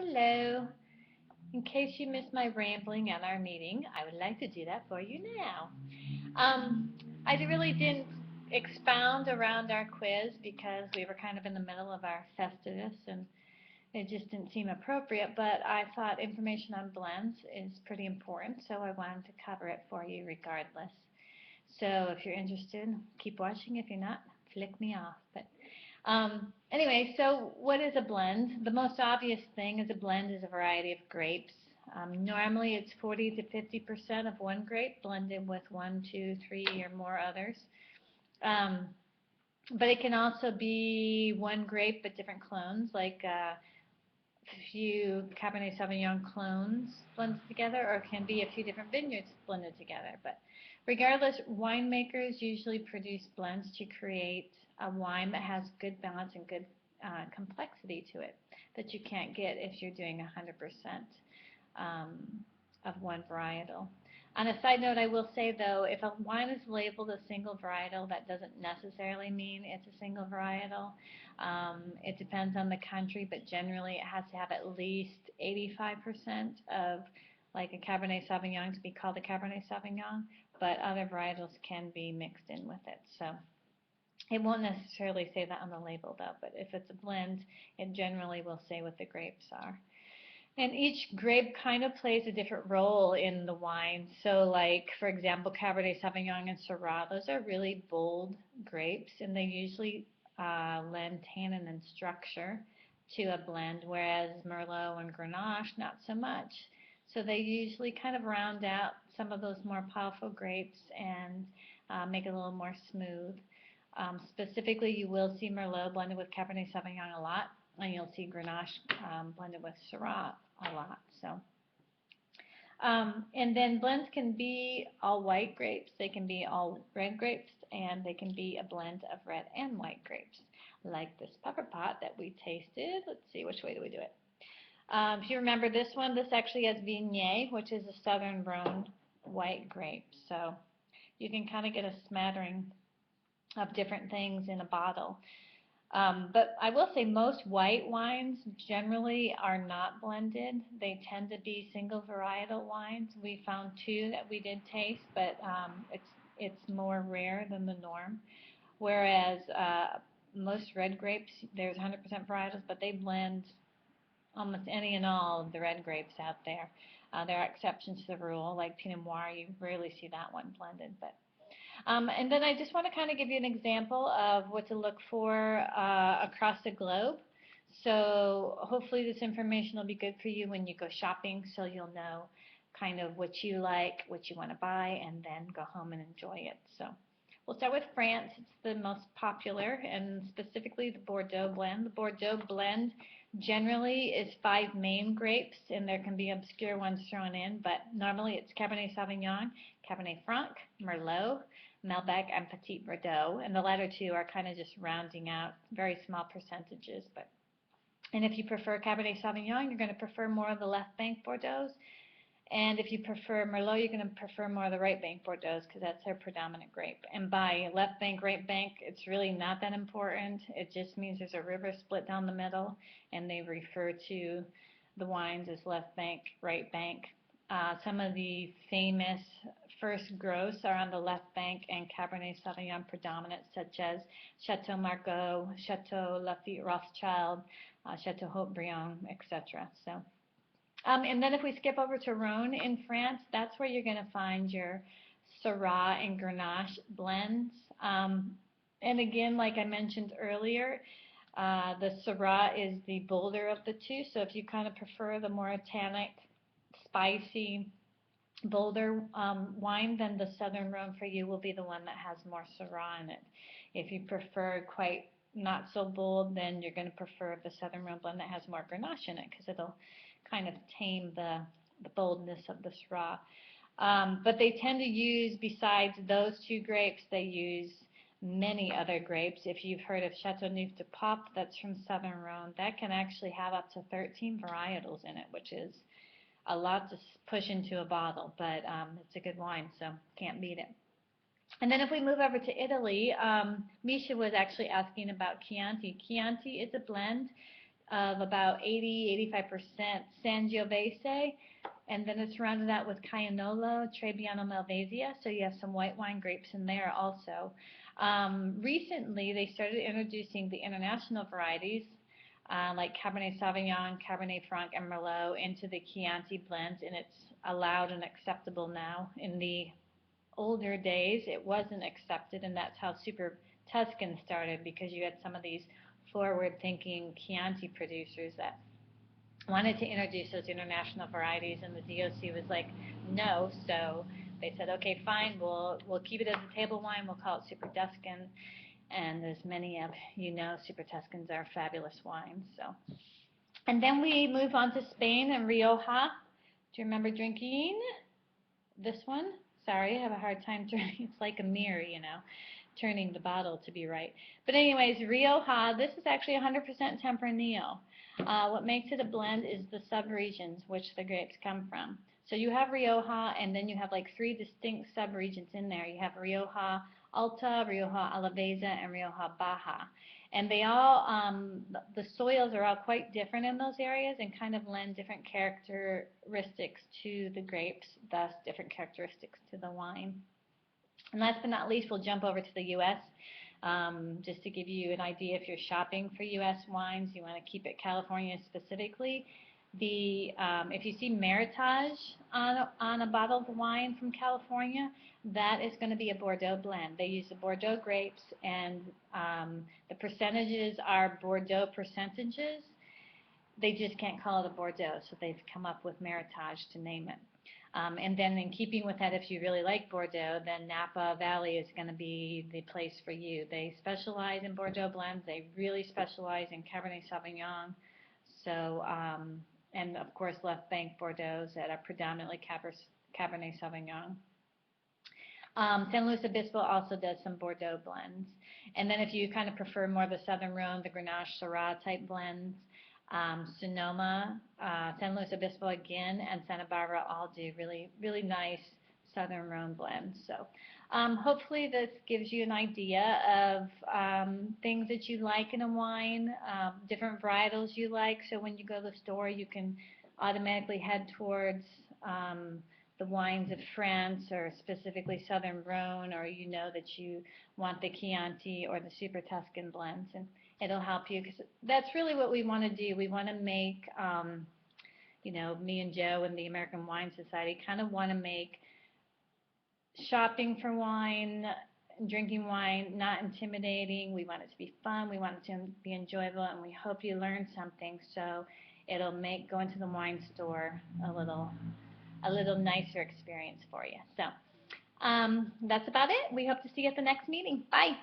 Hello. In case you missed my rambling at our meeting, I would like to do that for you now. Um, I really didn't expound around our quiz because we were kind of in the middle of our festivus and it just didn't seem appropriate, but I thought information on blends is pretty important, so I wanted to cover it for you regardless. So if you're interested, keep watching. If you're not, flick me off. Anyway, so what is a blend? The most obvious thing is a blend is a variety of grapes. Normally it's 40 to 50% of one grape blended with one, two, three, or more others. Um, but it can also be one grape but different clones, like a few Cabernet Sauvignon clones blended together, or it can be a few different vineyards blended together. But regardless, winemakers usually produce blends to create a wine that has good balance and good complexity to it that you can't get if you're doing 100% um, of one varietal. On a side note, I will say though, if a wine is labeled a single varietal, that doesn't necessarily mean it's a single varietal. It depends on the country, but generally it has to have at least 85% of like a Cabernet Sauvignon to be called a Cabernet Sauvignon, but other varietals can be mixed in with it. So it won't necessarily say that on the label though, but if it's a blend, it generally will say what the grapes are. And each grape kind of plays a different role in the wine. So like, for example, Cabernet Sauvignon and Syrah, those are really bold grapes, and they usually lend tannin and structure to a blend, whereas Merlot and Grenache, not so much. So they usually kind of round out some of those more powerful grapes and make it a little more smooth. Specifically, you will see Merlot blended with Cabernet Sauvignon a lot, and you'll see Grenache blended with Syrah a lot. And then blends can be all white grapes, they can be all red grapes, and they can be a blend of red and white grapes, like this pepper pot that we tasted. Let's see, which way do we do it? If you remember this one, this actually has Viognier, which is a southern Rhone white grape. So you can kind of get a smattering of different things in a bottle. But I will say most white wines generally are not blended. They tend to be single varietal wines. We found two that we did taste, but it's more rare than the norm. Whereas most red grapes, there's 100% varietals, but they blend almost any and all of the red grapes out there. There are exceptions to the rule, like Pinot Noir, you rarely see that one blended, but and then I just want to kind of give you an example of what to look for across the globe. So hopefully this information will be good for you when you go shopping, so you'll know kind of what you like, what you want to buy, and then go home and enjoy it. So we'll start with France. It's the most popular, and specifically the Bordeaux blend. The Bordeaux blend generally is 5 main grapes, and there can be obscure ones thrown in, but normally it's Cabernet Sauvignon, Cabernet Franc, Merlot, Malbec, and Petit Verdot, and the latter two are kind of just rounding out very small percentages. And if you prefer Cabernet Sauvignon, you're going to prefer more of the left bank Bordeaux, and if you prefer Merlot, you're going to prefer more of the right bank Bordeaux because that's their predominant grape. And by left bank, right bank, it's really not that important. It just means there's a river split down the middle, and they refer to the wines as left bank, right bank. Some of the famous first growths are on the left bank and Cabernet Sauvignon predominant, such as Chateau Margaux, Chateau Lafite Rothschild, Chateau Haut-Brion, etc. And then if we skip over to Rhone in France, that's where you're going to find your Syrah and Grenache blends. And again, like I mentioned earlier, the Syrah is the bolder of the two. So if you kind of prefer the more tannic, spicy, bolder wine, then the Southern Rhone for you will be the one that has more Syrah in it. If you prefer quite not so bold, then you're going to prefer the Southern Rhone blend that has more Grenache in it because it'll kind of tame the boldness of the Syrah. But they tend to use, besides those two grapes, they use many other grapes. If you've heard of Chateauneuf du Pape, that's from Southern Rhone, that can actually have up to 13 varietals in it, which is a lot to push into a bottle, but it's a good wine, so can't beat it. And then if we move over to Italy, Misha was actually asking about Chianti. Chianti is a blend. of about 80–85% Sangiovese, and then it's rounded out with Caianolo, Trebbiano Malvasia, so you have some white wine grapes in there also. Recently, they started introducing the international varieties, like Cabernet Sauvignon, Cabernet Franc, and Merlot into the Chianti blends, and it's allowed and acceptable now. In the older days, it wasn't accepted, and that's how Super Tuscan started, because you had some of these forward-thinking Chianti producers that wanted to introduce those international varieties, and the DOC was like, no. So they said, okay, fine, we'll keep it as a table wine. We'll call it Super Tuscan. And as many of you know, Super Tuscans are fabulous wines. So, and then we move on to Spain and Rioja. Do you remember drinking this one? Sorry, I have a hard time turning. It's like a mirror, you know, turning the bottle to be right. But anyways, Rioja, this is actually 100% Tempranillo. What makes it a blend is the subregions which the grapes come from. So you have Rioja, and then you have like 3 distinct subregions in there. You have Rioja Alta, Rioja Alavesa, and Rioja Baja. And they all, the soils are all quite different in those areas and kind of lend different characteristics to the grapes, thus different characteristics to the wine. And last but not least, we'll jump over to the U.S. Just to give you an idea, if you're shopping for U.S. wines, you want to keep it California specifically. If you see Meritage on a bottle of wine from California, that is going to be a Bordeaux blend. They use the Bordeaux grapes, and the percentages are Bordeaux percentages. They just can't call it a Bordeaux, so they've come up with Meritage to name it. And then in keeping with that, if you really like Bordeaux, then Napa Valley is going to be the place for you. They specialize in Bordeaux blends. They really specialize in Cabernet Sauvignon. So, and of course, Left Bank Bordeaux that are predominantly Cabernet Sauvignon. San Luis Obispo also does some Bordeaux blends. And then if you kind of prefer more of the Southern Rhone, the Grenache Syrah type blends, Sonoma, San Luis Obispo again, and Santa Barbara all do really, really nice Southern Rhone blends. So hopefully this gives you an idea of things that you like in a wine, different varietals you like. So when you go to the store, you can automatically head towards the wines of France, or specifically Southern Rhone, or you know that you want the Chianti or the Super Tuscan blends, and it'll help you, because that's really what we want to do. We want to make, you know, me and Joe and the American Wine Society kind of want to make shopping for wine, drinking wine, not intimidating. We want it to be fun. We want it to be enjoyable, and we hope you learn something. So it'll make going to the wine store a little nicer experience for you. So that's about it. We hope to see you at the next meeting. Bye.